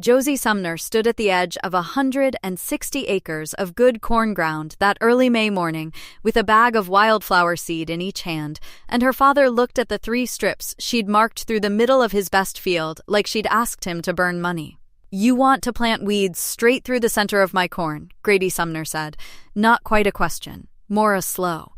Josie Sumner stood at the edge of 160 acres of good corn ground that early May morning, with a bag of wildflower seed in each hand, and her father looked at the 3 strips she'd marked through the middle of his best field like she'd asked him to burn money. "You want to plant weeds straight through the center of my corn," Grady Sumner said. Not quite a question, more a slow,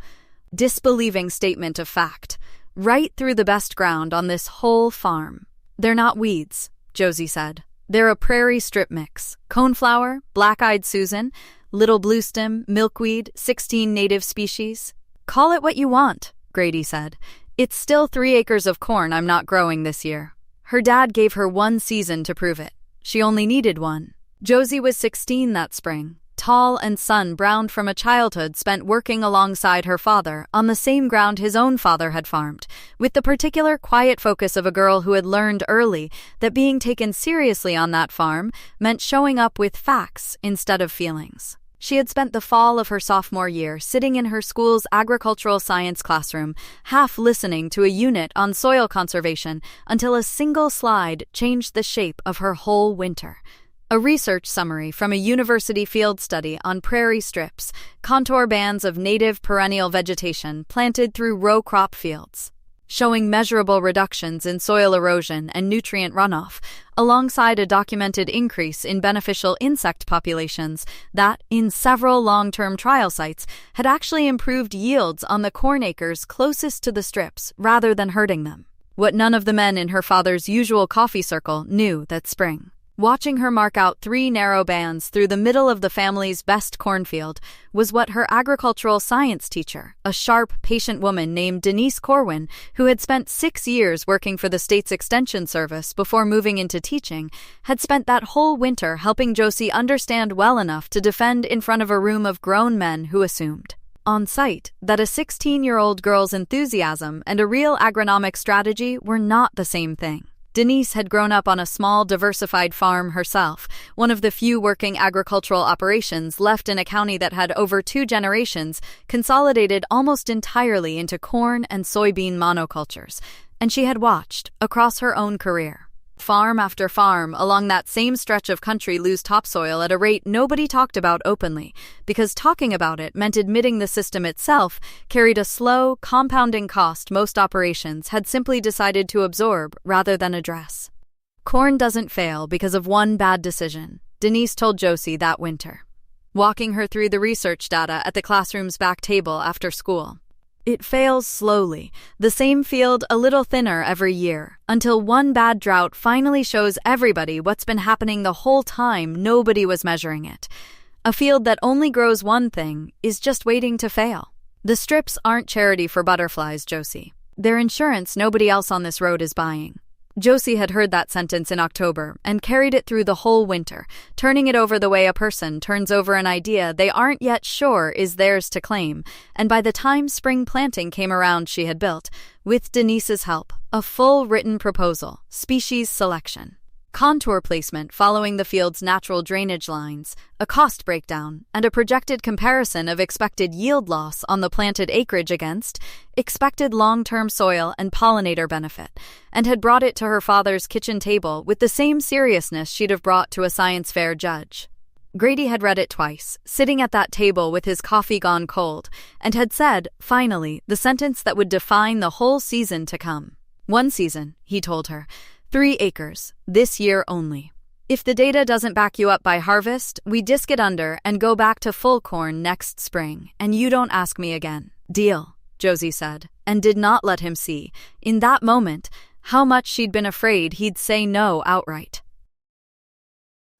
disbelieving statement of fact. "Right through the best ground on this whole farm." "They're not weeds," Josie said. "They're a prairie strip mix. Coneflower, black-eyed Susan, little bluestem, milkweed, 16 native species." "Call it what you want," Grady said. "It's still 3 acres of corn I'm not growing this year." Her dad gave her 1 season to prove it. She only needed 1. Josie was 16 that spring, tall and sun-browned from a childhood spent working alongside her father on the same ground his own father had farmed, with the particular quiet focus of a girl who had learned early that being taken seriously on that farm meant showing up with facts instead of feelings. She had spent the fall of her sophomore year sitting in her school's agricultural science classroom, half listening to a unit on soil conservation until a single slide changed the shape of her whole winter. A research summary from a university field study on prairie strips, contour bands of native perennial vegetation planted through row crop fields, showing measurable reductions in soil erosion and nutrient runoff, alongside a documented increase in beneficial insect populations that, in several long-term trial sites, had actually improved yields on the corn acres closest to the strips rather than hurting them. What none of the men in her father's usual coffee circle knew that spring. Watching her mark out 3 narrow bands through the middle of the family's best cornfield was what her agricultural science teacher, a sharp, patient woman named Denise Corwin, who had spent 6 years working for the state's extension service before moving into teaching, had spent that whole winter helping Josie understand well enough to defend in front of a room of grown men who assumed, on sight, that a 16-year-old girl's enthusiasm and a real agronomic strategy were not the same thing. Denise had grown up on a small, diversified farm herself, one of the few working agricultural operations left in a county that had over 2 generations consolidated almost entirely into corn and soybean monocultures, and she had watched, across her own career, farm after farm along that same stretch of country lose topsoil at a rate nobody talked about openly, because talking about it meant admitting the system itself carried a slow, compounding cost most operations had simply decided to absorb rather than address. "Corn doesn't fail because of one bad decision," Denise told Josie that winter, walking her through the research data at the classroom's back table after school. "It fails slowly, the same field a little thinner every year, until one bad drought finally shows everybody what's been happening the whole time nobody was measuring it. A field that only grows one thing is just waiting to fail. The strips aren't charity for butterflies, Josie. They're insurance nobody else on this road is buying." Josie had heard that sentence in October and carried it through the whole winter, turning it over the way a person turns over an idea they aren't yet sure is theirs to claim, and by the time spring planting came around she had built, with Denise's help, a full written proposal, species selection, contour placement following the field's natural drainage lines, a cost breakdown, and a projected comparison of expected yield loss on the planted acreage against expected long-term soil and pollinator benefit, and had brought it to her father's kitchen table with the same seriousness she'd have brought to a science fair judge. Grady had read it twice, sitting at that table with his coffee gone cold, and had said, finally, the sentence that would define the whole season to come. "1 season," he told her, 3 acres, this year only. If the data doesn't back you up by harvest, we disc it under and go back to full corn next spring, and you don't ask me again." "Deal," Josie said, and did not let him see, in that moment, how much she'd been afraid he'd say no outright.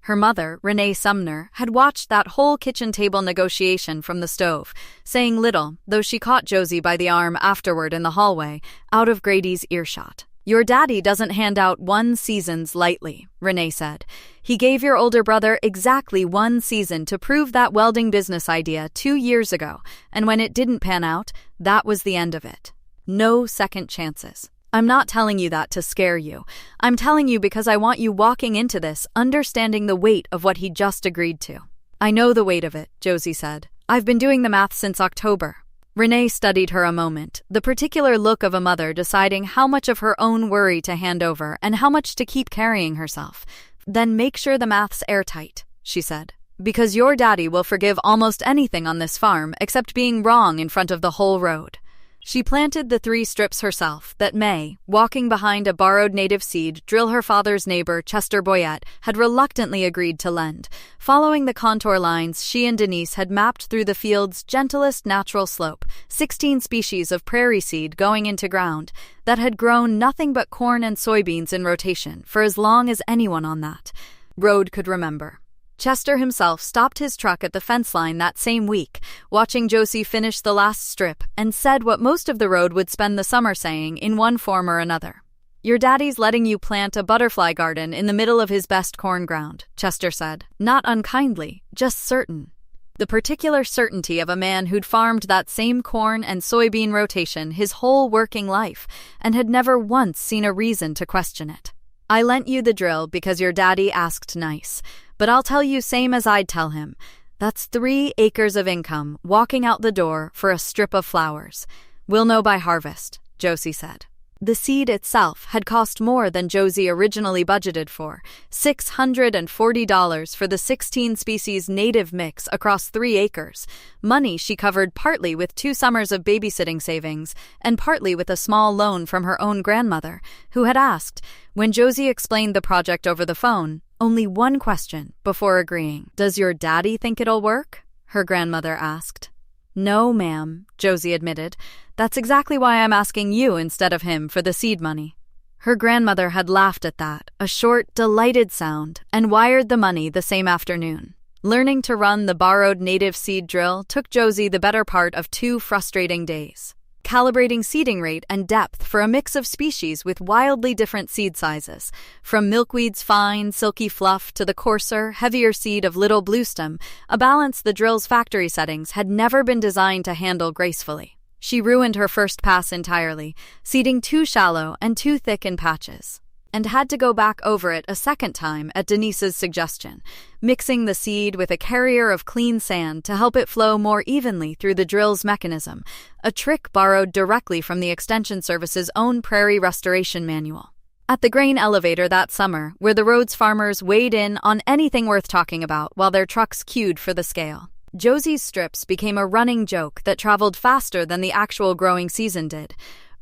Her mother, Renee Sumner, had watched that whole kitchen table negotiation from the stove, saying little, though she caught Josie by the arm afterward in the hallway, out of Grady's earshot. "Your daddy doesn't hand out 1 seasons lightly," Renee said. "He gave your older brother exactly 1 season to prove that welding business idea 2 years ago, and when it didn't pan out, that was the end of it. No second chances. I'm not telling you that to scare you. I'm telling you because I want you walking into this understanding the weight of what he just agreed to." "I know the weight of it," Josie said. "I've been doing the math since October." Renee studied her a moment, the particular look of a mother deciding how much of her own worry to hand over and how much to keep carrying herself. Then make sure the math's airtight, she said, because your daddy will forgive almost anything on this farm except being wrong in front of the whole road. She planted the 3 strips herself that May, walking behind a borrowed native seed drill her father's neighbor, Chester Boyette, had reluctantly agreed to lend, following the contour lines she and Denise had mapped through the field's gentlest natural slope, 16 species of prairie seed going into ground that had grown nothing but corn and soybeans in rotation for as long as anyone on that road could remember. Chester himself stopped his truck at the fence line that same week, watching Josie finish the last strip, and said what most of the road would spend the summer saying in one form or another. Your daddy's letting you plant a butterfly garden in the middle of his best corn ground, Chester said, not unkindly, just certain. The particular certainty of a man who'd farmed that same corn and soybean rotation his whole working life and had never once seen a reason to question it. I lent you the drill because your daddy asked nice. But I'll tell you same as I'd tell him. That's 3 acres of income walking out the door for a strip of flowers. We'll know by harvest, Josie said. The seed itself had cost more than Josie originally budgeted for, $640 for the 16-species native mix across 3 acres, money she covered partly with 2 summers of babysitting savings and partly with a small loan from her own grandmother, who had asked, when Josie explained the project over the phone, only one question before agreeing. Does your daddy think it'll work? Her grandmother asked. No, ma'am, Josie admitted. That's exactly why I'm asking you instead of him for the seed money. Her grandmother had laughed at that, a short, delighted sound, and wired the money the same afternoon. Learning to run the borrowed native seed drill took Josie the better part of 2 frustrating days. Calibrating seeding rate and depth for a mix of species with wildly different seed sizes, from milkweed's fine, silky fluff to the coarser, heavier seed of little bluestem, a balance the drill's factory settings had never been designed to handle gracefully. She ruined her first pass entirely, seeding too shallow and too thick in patches, and had to go back over it a second time at Denise's suggestion, mixing the seed with a carrier of clean sand to help it flow more evenly through the drill's mechanism, a trick borrowed directly from the Extension Service's own Prairie Restoration Manual. At the grain elevator that summer, where the road's farmers weighed in on anything worth talking about while their trucks queued for the scale, Josie's strips became a running joke that traveled faster than the actual growing season did.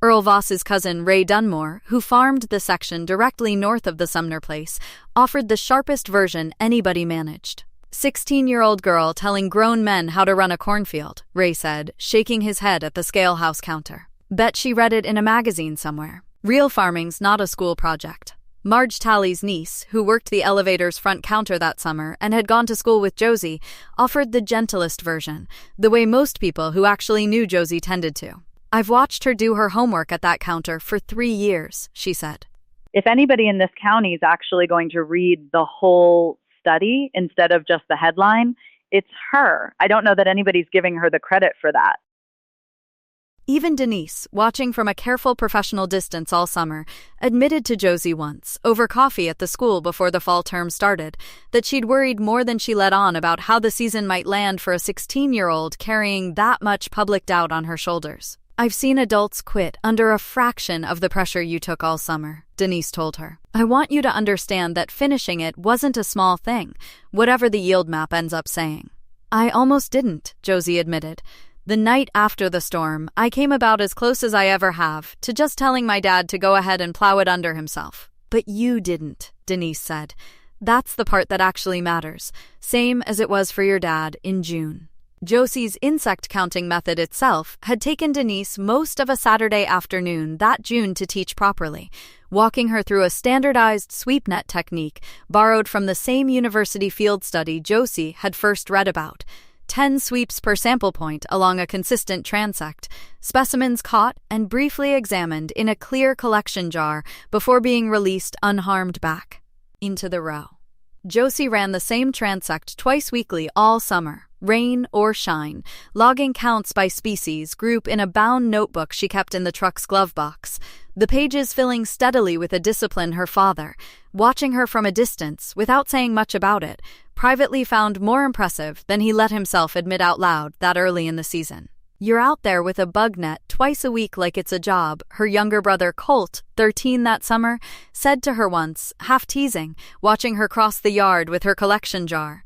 Earl Voss's cousin Ray Dunmore, who farmed the section directly north of the Sumner place, offered the sharpest version anybody managed. 16-year-old girl telling grown men how to run a cornfield, Ray said, shaking his head at the scale house counter. Bet she read it in a magazine somewhere. Real farming's not a school project. Marge Talley's niece, who worked the elevator's front counter that summer and had gone to school with Josie, offered the gentlest version, the way most people who actually knew Josie tended to. I've watched her do her homework at that counter for 3 years, she said. If anybody in this county is actually going to read the whole study instead of just the headline, it's her. I don't know that anybody's giving her the credit for that. Even Denise, watching from a careful professional distance all summer, admitted to Josie once, over coffee at the school before the fall term started, that she'd worried more than she let on about how the season might land for a 16-year-old carrying that much public doubt on her shoulders. I've seen adults quit under a fraction of the pressure you took all summer, Denise told her. I want you to understand that finishing it wasn't a small thing, whatever the yield map ends up saying. I almost didn't, Josie admitted. The night after the storm, I came about as close as I ever have to just telling my dad to go ahead and plow it under himself. But you didn't, Denise said. That's the part that actually matters, same as it was for your dad in June. Josie's insect counting method itself had taken Denise most of a Saturday afternoon that June to teach properly, walking her through a standardized sweep net technique borrowed from the same university field study Josie had first read about. 10 sweeps per sample point along a consistent transect, specimens caught and briefly examined in a clear collection jar before being released unharmed back into the row. Josie ran the same transect twice weekly all summer, rain or shine, logging counts by species group in a bound notebook she kept in the truck's glove box, the pages filling steadily with a discipline her father, watching her from a distance without saying much about it, privately found more impressive than he let himself admit out loud that early in the season. You're out there with a bug net twice a week like it's a job, her younger brother Colt, 13 that summer, said to her once, half teasing, watching her cross the yard with her collection jar.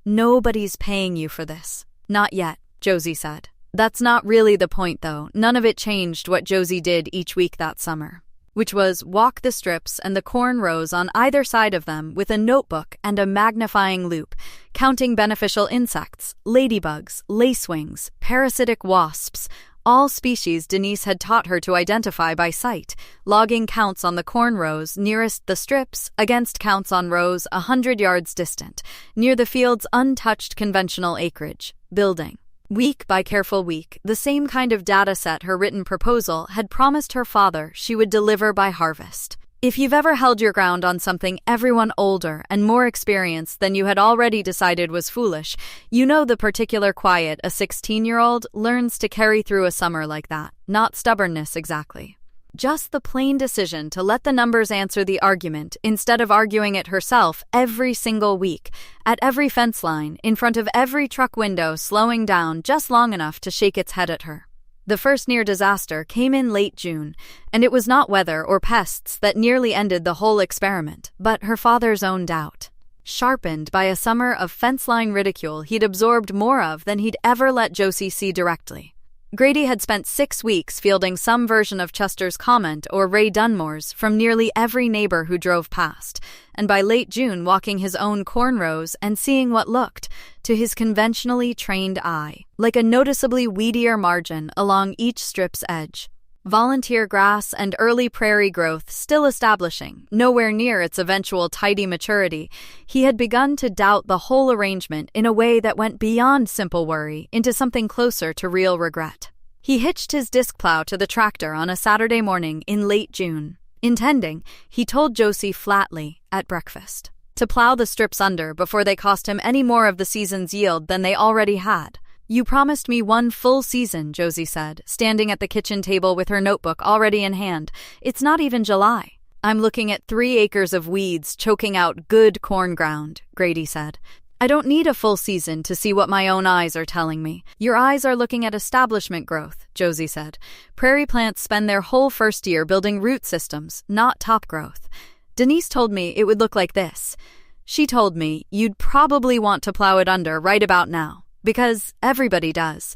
Nobody's paying you for this. Not yet, Josie said. That's not really the point, though. None of it changed what Josie did each week that summer, which was walk the strips and the corn rows on either side of them with a notebook and a magnifying loupe, counting beneficial insects, ladybugs, lacewings, parasitic wasps, all species Denise had taught her to identify by sight, logging counts on the corn rows nearest the strips against counts on rows 100 yards distant, near the field's untouched conventional acreage, building. Week by careful week, the same kind of data set her written proposal had promised her father she would deliver by harvest. If you've ever held your ground on something everyone older and more experienced than you had already decided was foolish, you know the particular quiet a 16-year-old learns to carry through a summer like that, not stubbornness exactly. Just the plain decision to let the numbers answer the argument instead of arguing it herself every single week, at every fence line, in front of every truck window, slowing down just long enough to shake its head at her. The first near disaster came in late June, and it was not weather or pests that nearly ended the whole experiment, but her father's own doubt. Sharpened by a summer of fence-line ridicule he'd absorbed more of than he'd ever let Josie see directly. Grady had spent 6 weeks fielding some version of Chester's comment or Ray Dunmore's from nearly every neighbor who drove past, and by late June walking his own corn rows and seeing what looked, to his conventionally trained eye, like a noticeably weedier margin along each strip's edge. Volunteer grass and early prairie growth still establishing, nowhere near its eventual tidy maturity, he had begun to doubt the whole arrangement in a way that went beyond simple worry into something closer to real regret. He hitched his disc plow to the tractor on a Saturday morning in late June, intending, he told Josie flatly at breakfast, to plow the strips under before they cost him any more of the season's yield than they already had. You promised me 1 full season, Josie said, standing at the kitchen table with her notebook already in hand. It's not even July. I'm looking at 3 acres of weeds choking out good corn ground, Grady said. I don't need a full season to see what my own eyes are telling me. Your eyes are looking at establishment growth, Josie said. Prairie plants spend their whole first year building root systems, not top growth. Denise told me it would look like this. She told me you'd probably want to plow it under right about now. Because everybody does.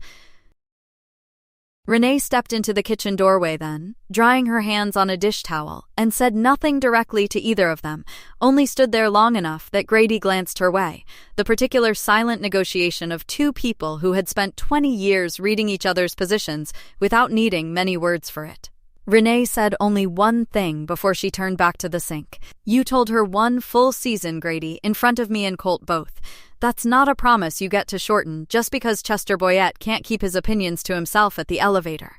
Renee stepped into the kitchen doorway then, drying her hands on a dish towel, and said nothing directly to either of them, only stood there long enough that Grady glanced her way, the particular silent negotiation of 2 people who had spent 20 years reading each other's positions without needing many words for it. Renee said only one thing before she turned back to the sink. You told her 1 full season, Grady, in front of me and Colt both. That's not a promise you get to shorten just because Chester Boyette can't keep his opinions to himself at the elevator.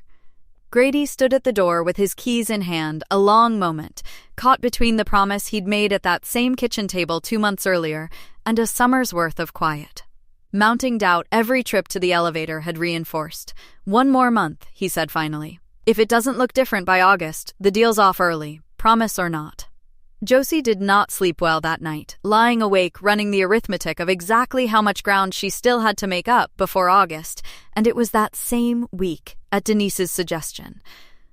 Grady stood at the door with his keys in hand a long moment, caught between the promise he'd made at that same kitchen table 2 months earlier and a summer's worth of quiet. Mounting doubt every trip to the elevator had reinforced. 1 more month, he said finally. If it doesn't look different by August, the deal's off early, promise or not. Josie did not sleep well that night, lying awake running the arithmetic of exactly how much ground she still had to make up before August, and it was that same week, at Denise's suggestion,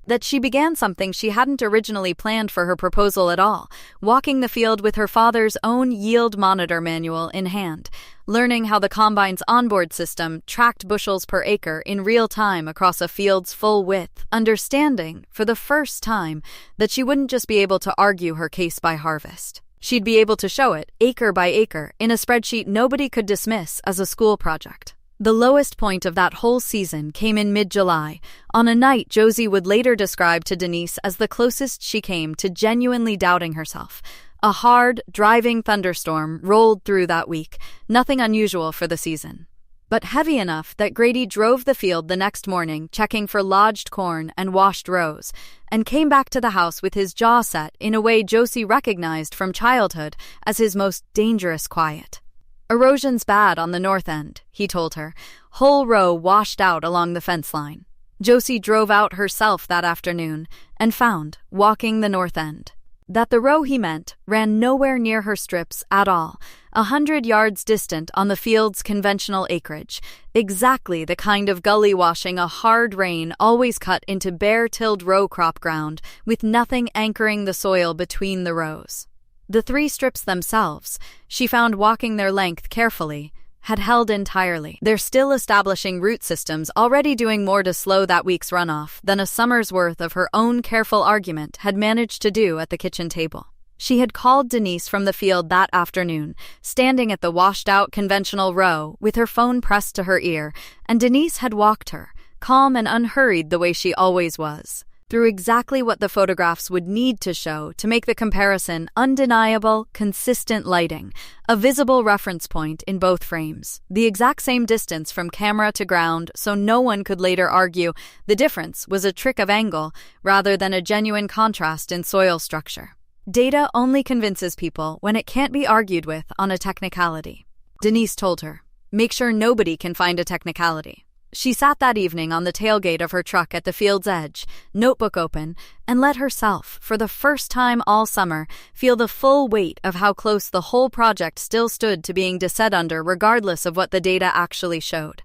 that she began something she hadn't originally planned for her proposal at all, walking the field with her father's own yield monitor manual in hand, learning how the combine's onboard system tracked bushels per acre in real time across a field's full width, understanding, for the first time, that she wouldn't just be able to argue her case by harvest. She'd be able to show it, acre by acre, in a spreadsheet nobody could dismiss as a school project. The lowest point of that whole season came in mid-July, on a night Josie would later describe to Denise as the closest she came to genuinely doubting herself. A hard, driving thunderstorm rolled through that week, nothing unusual for the season, but heavy enough that Grady drove the field the next morning checking for lodged corn and washed rows, and came back to the house with his jaw set in a way Josie recognized from childhood as his most dangerous quiet. Erosion's bad on the north end, he told her. Whole row washed out along the fence line. Josie drove out herself that afternoon and found, walking the north end, That the row he meant ran nowhere near her strips at all, 100 yards distant on the field's conventional acreage, exactly the kind of gully washing a hard rain always cut into bare-tilled row crop ground, with nothing anchoring the soil between the rows. The 3 strips themselves, she found walking their length carefully, had held entirely, their still establishing root systems already doing more to slow that week's runoff than a summer's worth of her own careful argument had managed to do at the kitchen table. She had called Denise from the field that afternoon, standing at the washed-out conventional row with her phone pressed to her ear, and Denise had walked her, calm and unhurried the way she always was, through exactly what the photographs would need to show to make the comparison undeniable, consistent lighting, a visible reference point in both frames, the exact same distance from camera to ground so no one could later argue the difference was a trick of angle rather than a genuine contrast in soil structure. Data only convinces people when it can't be argued with on a technicality. Denise told her, "Make sure nobody can find a technicality." She sat that evening on the tailgate of her truck at the field's edge, notebook open, and let herself, for the first time all summer, feel the full weight of how close the whole project still stood to being decided under regardless of what the data actually showed.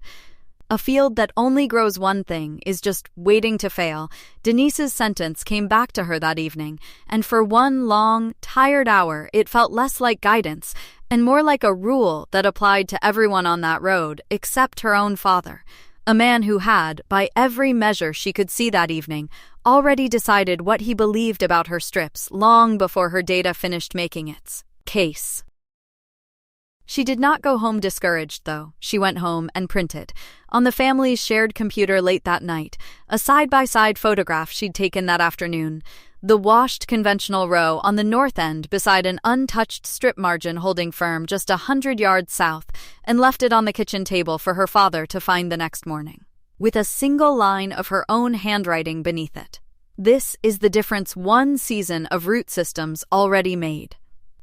A field that only grows one thing is just waiting to fail. Denise's sentence came back to her that evening, and for one long, tired hour it felt less like guidance and more like a rule that applied to everyone on that road except her own father. A man who had, by every measure she could see that evening, already decided what he believed about her strips long before her data finished making its case. She did not go home discouraged, though. She went home and printed, on the family's shared computer late that night, a side-by-side photograph she'd taken that afternoon, the washed conventional row on the north end beside an untouched strip margin holding firm just 100 yards south, and left it on the kitchen table for her father to find the next morning, with a single line of her own handwriting beneath it. This is the difference one season of root systems already made.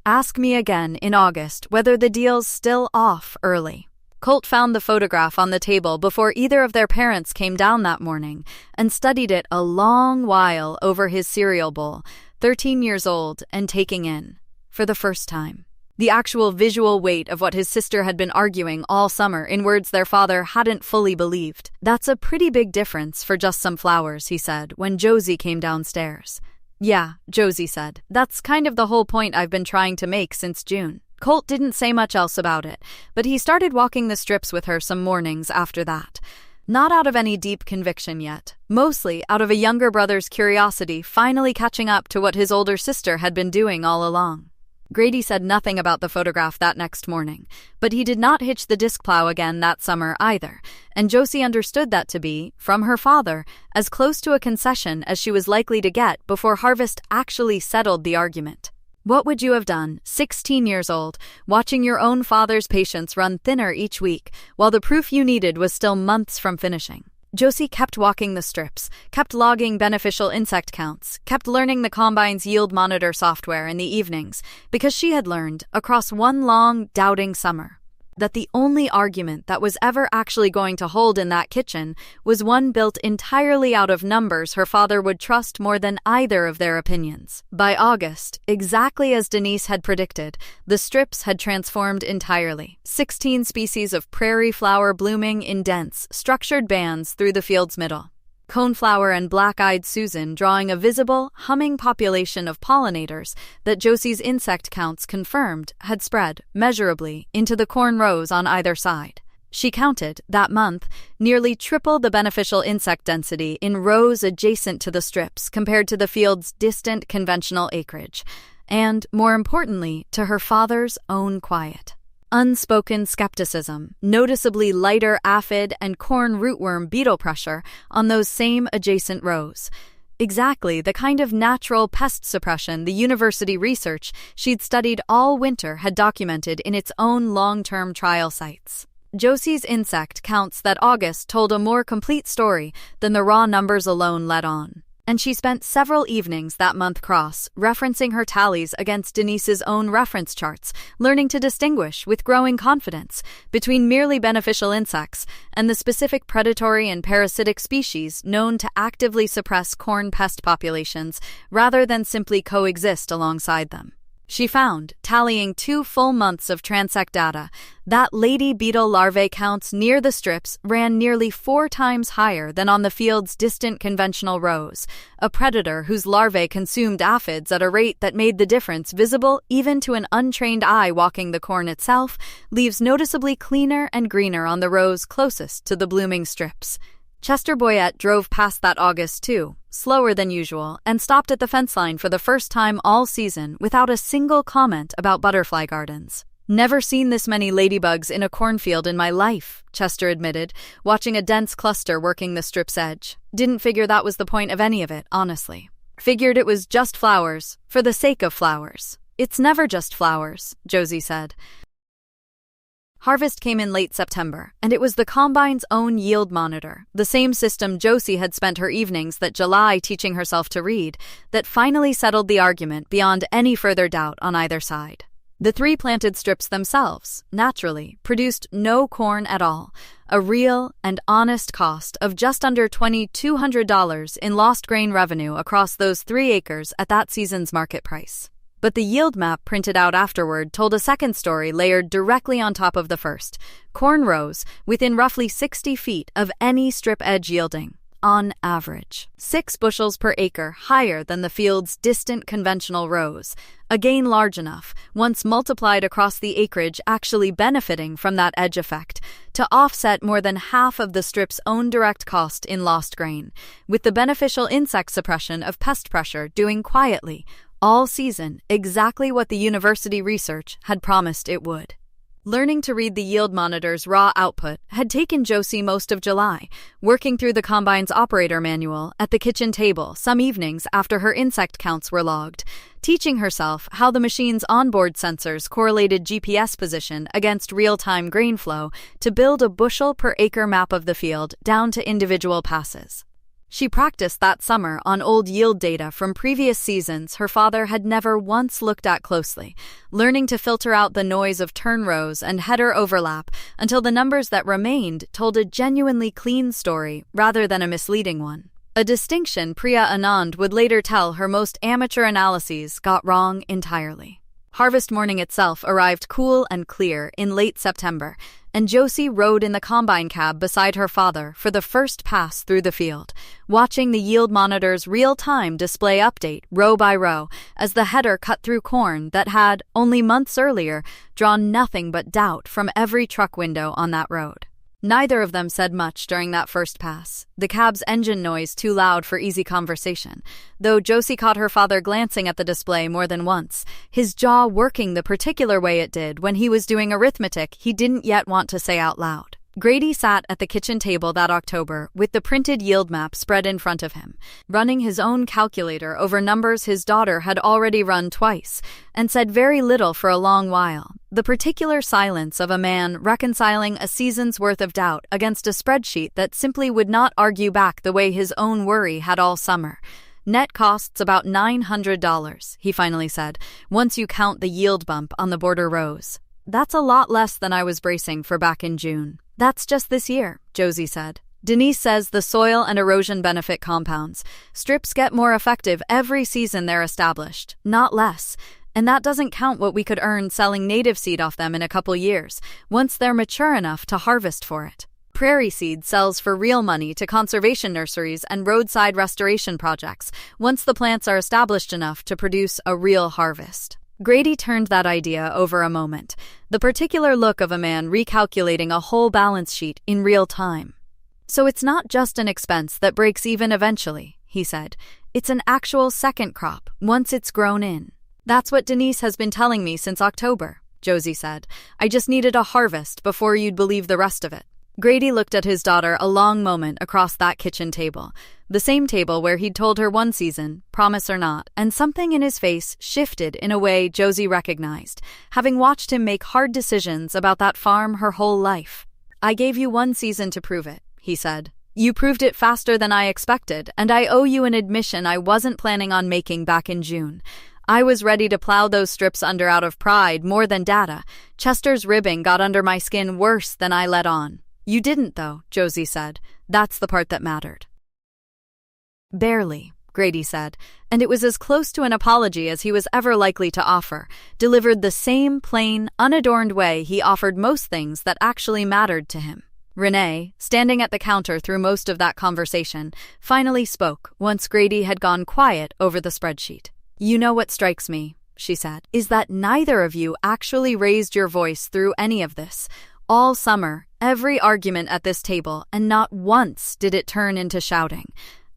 Ask me again in August whether the deal's still off early. Colt found the photograph on the table before either of their parents came down that morning and studied it a long while over his cereal bowl, 13 years old and taking in, for the first time, the actual visual weight of what his sister had been arguing all summer in words their father hadn't fully believed. "That's a pretty big difference for just some flowers," he said when Josie came downstairs. "Yeah," Josie said. "That's kind of the whole point I've been trying to make since June." Colt didn't say much else about it, but he started walking the strips with her some mornings after that. Not out of any deep conviction yet, mostly out of a younger brother's curiosity finally catching up to what his older sister had been doing all along. Grady said nothing about the photograph that next morning, but he did not hitch the disc plow again that summer either, and Josie understood that to be, from her father, as close to a concession as she was likely to get before harvest actually settled the argument. What would you have done, 16 years old, watching your own father's patience run thinner each week, while the proof you needed was still months from finishing? Josie kept walking the strips, kept logging beneficial insect counts, kept learning the combine's yield monitor software in the evenings, because she had learned, across one long, doubting summer, that the only argument that was ever actually going to hold in that kitchen was one built entirely out of numbers her father would trust more than either of their opinions. By August, exactly as Denise had predicted, the strips had transformed entirely. 16 species of prairie flower blooming in dense, structured bands through the field's middle. Coneflower and black-eyed Susan drawing a visible, humming population of pollinators that Josie's insect counts confirmed had spread, measurably, into the corn rows on either side. She counted, that month, nearly triple the beneficial insect density in rows adjacent to the strips compared to the field's distant conventional acreage, and, more importantly, to her father's own quiet. Unspoken skepticism, noticeably lighter aphid and corn rootworm beetle pressure on those same adjacent rows. Exactly the kind of natural pest suppression the university research she'd studied all winter had documented in its own long-term trial sites. Josie's insect counts that August told a more complete story than the raw numbers alone let on. And she spent several evenings that month cross-referencing her tallies against Denise's own reference charts, learning to distinguish with growing confidence between merely beneficial insects and the specific predatory and parasitic species known to actively suppress corn pest populations rather than simply coexist alongside them. She found, tallying 2 full months of transect data, that lady beetle larvae counts near the strips ran nearly 4 times higher than on the field's distant conventional rows, a predator whose larvae consumed aphids at a rate that made the difference visible even to an untrained eye walking the corn itself, leaves noticeably cleaner and greener on the rows closest to the blooming strips. Chester Boyette drove past that August too, slower than usual, and stopped at the fence line for the first time all season without a single comment about butterfly gardens. "Never seen this many ladybugs in a cornfield in my life," Chester admitted, watching a dense cluster working the strip's edge. "Didn't figure that was the point of any of it, honestly. Figured it was just flowers, for the sake of flowers." "It's never just flowers," Josie said. Harvest came in late September, and it was the combine's own yield monitor, the same system Josie had spent her evenings that July teaching herself to read, that finally settled the argument beyond any further doubt on either side. The 3 planted strips themselves, naturally, produced no corn at all, a real and honest cost of just under $2,200 in lost grain revenue across those 3 acres at that season's market price. But the yield map printed out afterward told a second story layered directly on top of the first. Corn rows within roughly 60 feet of any strip edge yielding, on average, 6 bushels per acre higher than the field's distant conventional rows, a gain large enough, once multiplied across the acreage actually benefiting from that edge effect, to offset more than half of the strip's own direct cost in lost grain, with the beneficial insect suppression of pest pressure doing quietly, all season, exactly what the university research had promised it would. Learning to read the yield monitor's raw output had taken Josie most of July, working through the combine's operator manual at the kitchen table some evenings after her insect counts were logged, teaching herself how the machine's onboard sensors correlated GPS position against real-time grain flow to build a bushel per acre map of the field down to individual passes. She practiced that summer on old yield data from previous seasons her father had never once looked at closely, learning to filter out the noise of turn rows and header overlap until the numbers that remained told a genuinely clean story rather than a misleading one. A distinction Priya Anand would later tell her most amateur analyses got wrong entirely. Harvest morning itself arrived cool and clear in late September, and Josie rode in the combine cab beside her father for the first pass through the field, watching the yield monitor's real-time display update row by row as the header cut through corn that had, only months earlier, drawn nothing but doubt from every truck window on that road. Neither of them said much during that first pass, the cab's engine noise too loud for easy conversation, though Josie caught her father glancing at the display more than once, his jaw working the particular way it did when he was doing arithmetic he didn't yet want to say out loud. Grady sat at the kitchen table that October with the printed yield map spread in front of him, running his own calculator over numbers his daughter had already run twice, and said very little for a long while, the particular silence of a man reconciling a season's worth of doubt against a spreadsheet that simply would not argue back the way his own worry had all summer. "Net costs about $900, he finally said, once you count the yield bump on the border rows. That's a lot less than I was bracing for back in June. That's just this year," Josie said. Denise says the soil and erosion benefit compounds. Strips get more effective every season they're established, not less. And that doesn't count what we could earn selling native seed off them in a couple years, once they're mature enough to harvest for it. Prairie seed sells for real money to conservation nurseries and roadside restoration projects, once the plants are established enough to produce a real harvest. Grady turned that idea over a moment, the particular look of a man recalculating a whole balance sheet in real time. "So it's not just an expense that breaks even eventually," he said. "It's an actual second crop, once it's grown in." "That's what Denise has been telling me since October," Josie said. "I just needed a harvest before you'd believe the rest of it." Grady looked at his daughter a long moment across that kitchen table, the same table where he'd told her one season, promise or not, and something in his face shifted in a way Josie recognized, having watched him make hard decisions about that farm her whole life. "I gave you one season to prove it," he said. You proved it faster than I expected, and I owe you an admission I wasn't planning on making back in June. I was ready to plow those strips under out of pride more than data. Chester's ribbing got under my skin worse than I let on. You didn't, though, Josie said. That's the part that mattered. Barely, Grady said, and it was as close to an apology as he was ever likely to offer, delivered the same plain, unadorned way he offered most things that actually mattered to him. Renee, standing at the counter through most of that conversation, finally spoke once Grady had gone quiet over the spreadsheet. You know what strikes me, she said, is that neither of you actually raised your voice through any of this. All summer, every argument at this table, and not once did it turn into shouting.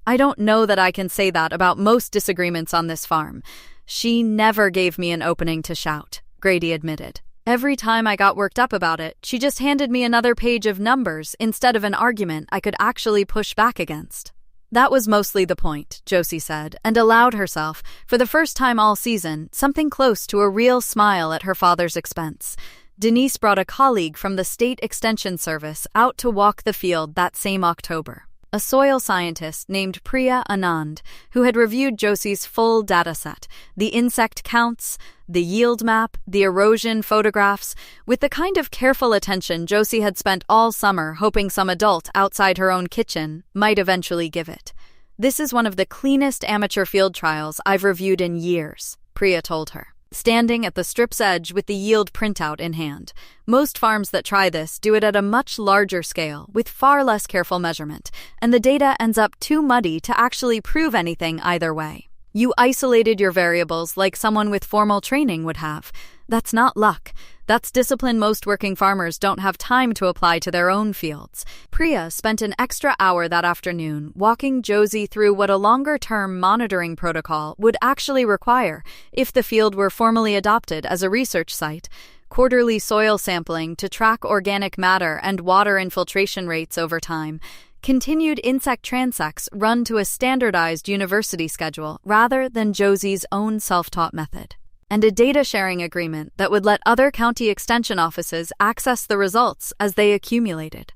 I don't know that I can say that about most disagreements on this farm. She never gave me an opening to shout, Grady admitted. Every time I got worked up about it, she just handed me another page of numbers instead of an argument I could actually push back against. That was mostly the point, Josie said, and allowed herself, for the first time all season, something close to a real smile at her father's expense. Denise brought a colleague from the State Extension Service out to walk the field that same October. A soil scientist named Priya Anand, who had reviewed Josie's full dataset, the insect counts, the yield map, the erosion photographs, with the kind of careful attention Josie had spent all summer hoping some adult outside her own kitchen might eventually give it. This is one of the cleanest amateur field trials I've reviewed in years, Priya told her, standing at the strip's edge with the yield printout in hand. Most farms that try this do it at a much larger scale, with far less careful measurement, and the data ends up too muddy to actually prove anything either way. You isolated your variables like someone with formal training would have. That's not luck. That's discipline most working farmers don't have time to apply to their own fields. Priya spent an extra hour that afternoon walking Josie through what a longer-term monitoring protocol would actually require if the field were formally adopted as a research site. Quarterly soil sampling to track organic matter and water infiltration rates over time. Continued insect transects run to a standardized university schedule rather than Josie's own self-taught method. And a data-sharing agreement that would let other county extension offices access the results as they accumulated.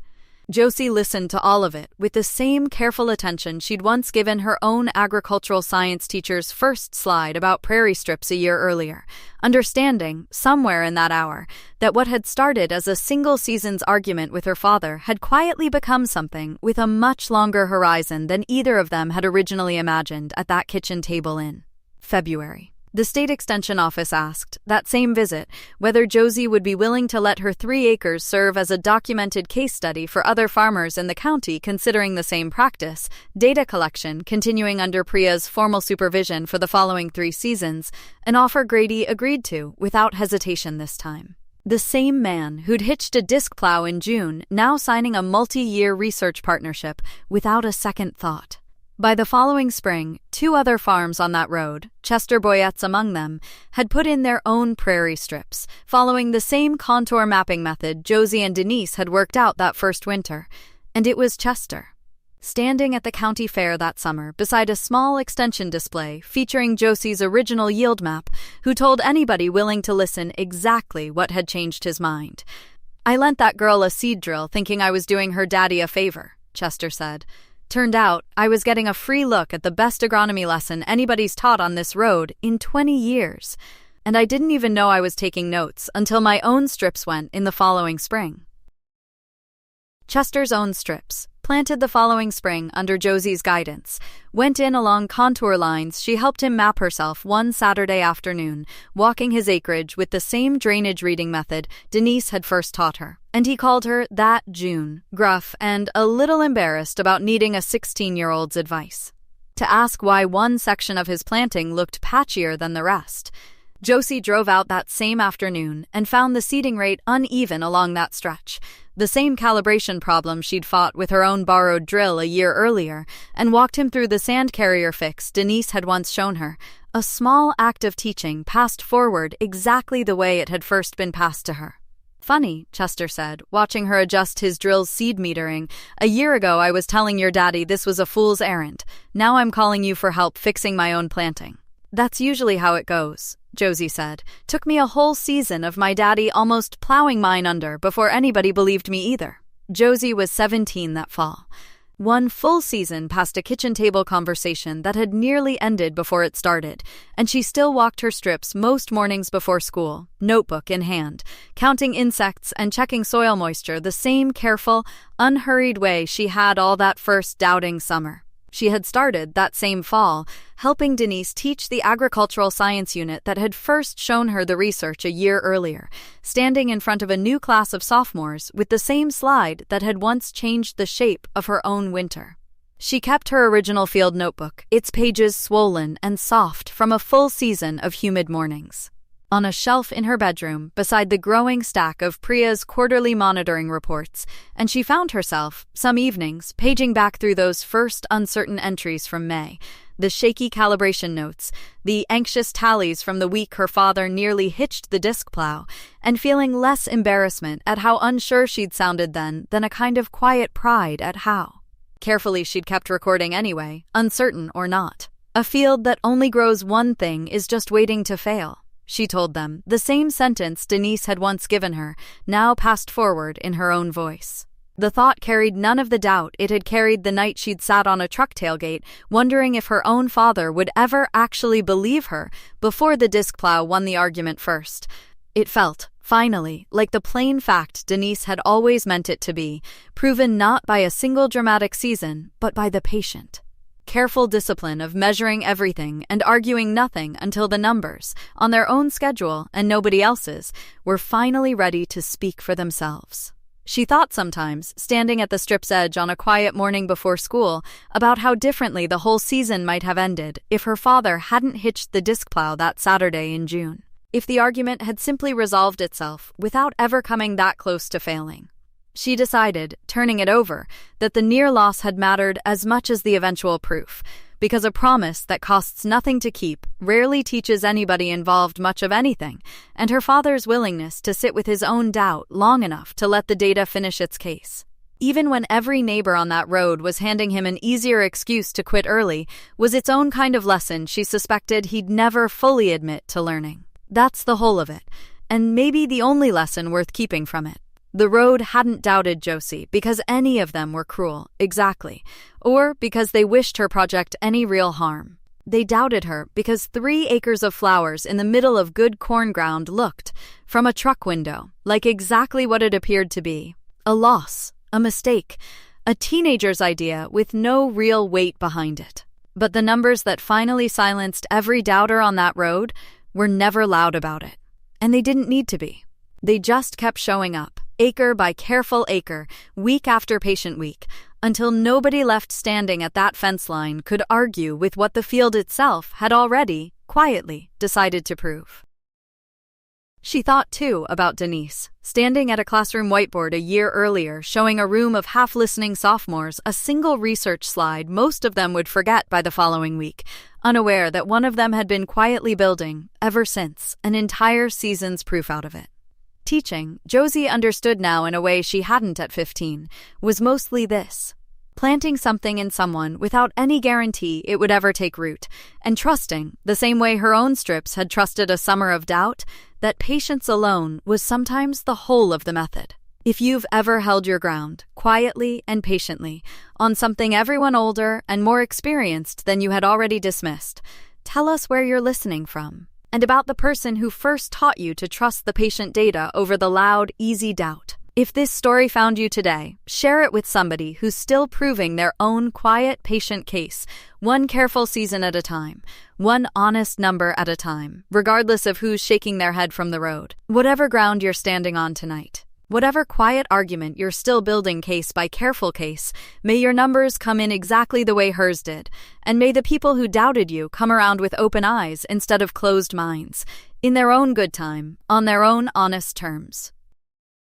Josie listened to all of it with the same careful attention she'd once given her own agricultural science teacher's first slide about prairie strips a year earlier, understanding, somewhere in that hour, that what had started as a single season's argument with her father had quietly become something with a much longer horizon than either of them had originally imagined at that kitchen table in February. The state extension office asked, that same visit, whether Josie would be willing to let her 3 acres serve as a documented case study for other farmers in the county considering the same practice, data collection continuing under Priya's formal supervision for the following 3 seasons, an offer Grady agreed to without hesitation this time. The same man who'd hitched a disc plow in June, now signing a multi-year research partnership without a second thought. By the following spring, 2 other farms on that road, Chester Boyette's among them, had put in their own prairie strips, following the same contour mapping method Josie and Denise had worked out that first winter. And it was Chester, standing at the county fair that summer beside a small extension display featuring Josie's original yield map, who told anybody willing to listen exactly what had changed his mind. I lent that girl a seed drill thinking I was doing her daddy a favor, Chester said. Turned out, I was getting a free look at the best agronomy lesson anybody's taught on this road in 20 years. And I didn't even know I was taking notes until my own strips went in the following spring. Chester's own strips, planted the following spring under Josie's guidance, went in along contour lines she helped him map herself one Saturday afternoon, walking his acreage with the same drainage reading method Denise had first taught her. And he called her that June, gruff and a little embarrassed about needing a 16-year-old's advice. To ask why one section of his planting looked patchier than the rest. Josie drove out that same afternoon and found the seeding rate uneven along that stretch, the same calibration problem she'd fought with her own borrowed drill a year earlier, and walked him through the sand carrier fix Denise had once shown her, a small act of teaching passed forward exactly the way it had first been passed to her. Funny, Chester said, watching her adjust his drill's seed metering. A year ago I was telling your daddy this was a fool's errand. Now I'm calling you for help fixing my own planting. That's usually how it goes, Josie said. Took me a whole season of my daddy almost plowing mine under before anybody believed me either. Josie was 17 that fall. One full season past a kitchen table conversation that had nearly ended before it started, and she still walked her strips most mornings before school, notebook in hand, counting insects and checking soil moisture the same careful, unhurried way she had all that first doubting summer. She had started that same fall, helping Denise teach the agricultural science unit that had first shown her the research a year earlier, standing in front of a new class of sophomores with the same slide that had once changed the shape of her own winter. She kept her original field notebook, its pages swollen and soft from a full season of humid mornings, on a shelf in her bedroom beside the growing stack of Priya's quarterly monitoring reports, and she found herself, some evenings, paging back through those first uncertain entries from May, the shaky calibration notes, the anxious tallies from the week her father nearly hitched the disc plow, and feeling less embarrassment at how unsure she'd sounded then than a kind of quiet pride at how carefully she'd kept recording anyway, uncertain or not. A field that only grows one thing is just waiting to fail, she told them, the same sentence Denise had once given her, now passed forward in her own voice. The thought carried none of the doubt it had carried the night she'd sat on a truck tailgate, wondering if her own father would ever actually believe her before the disc plow won the argument first. It felt, finally, like the plain fact Denise had always meant it to be, proven not by a single dramatic season, but by the patient, careful discipline of measuring everything and arguing nothing until the numbers, on their own schedule and nobody else's, were finally ready to speak for themselves. She thought sometimes, standing at the strip's edge on a quiet morning before school, about how differently the whole season might have ended if her father hadn't hitched the disc plow that Saturday in June. If the argument had simply resolved itself without ever coming that close to failing. She decided, turning it over, that the near loss had mattered as much as the eventual proof, because a promise that costs nothing to keep rarely teaches anybody involved much of anything, and her father's willingness to sit with his own doubt long enough to let the data finish its case, even when every neighbor on that road was handing him an easier excuse to quit early, was its own kind of lesson she suspected he'd never fully admit to learning. That's the whole of it, and maybe the only lesson worth keeping from it. The road hadn't doubted Josie because any of them were cruel, exactly, or because they wished her project any real harm. They doubted her because 3 acres of flowers in the middle of good corn ground looked, from a truck window, like exactly what it appeared to be. A loss, a mistake, a teenager's idea with no real weight behind it. But the numbers that finally silenced every doubter on that road were never loud about it. And they didn't need to be. They just kept showing up, acre by careful acre, week after patient week, until nobody left standing at that fence line could argue with what the field itself had already, quietly, decided to prove. She thought, too, about Denise, standing at a classroom whiteboard a year earlier, showing a room of half-listening sophomores a single research slide most of them would forget by the following week, unaware that one of them had been quietly building, ever since, an entire season's proof out of it. Teaching, Josie understood now in a way she hadn't at 15, was mostly this: planting something in someone without any guarantee it would ever take root, and trusting, the same way her own strips had trusted a summer of doubt, that patience alone was sometimes the whole of the method. If you've ever held your ground, quietly and patiently, on something everyone older and more experienced than you had already dismissed, tell us where you're listening from, and about the person who first taught you to trust the patient data over the loud, easy doubt. If this story found you today, share it with somebody who's still proving their own quiet, patient case, one careful season at a time, one honest number at a time, regardless of who's shaking their head from the road. Whatever ground you're standing on tonight, whatever quiet argument you're still building case by careful case, may your numbers come in exactly the way hers did, and may the people who doubted you come around with open eyes instead of closed minds, in their own good time, on their own honest terms.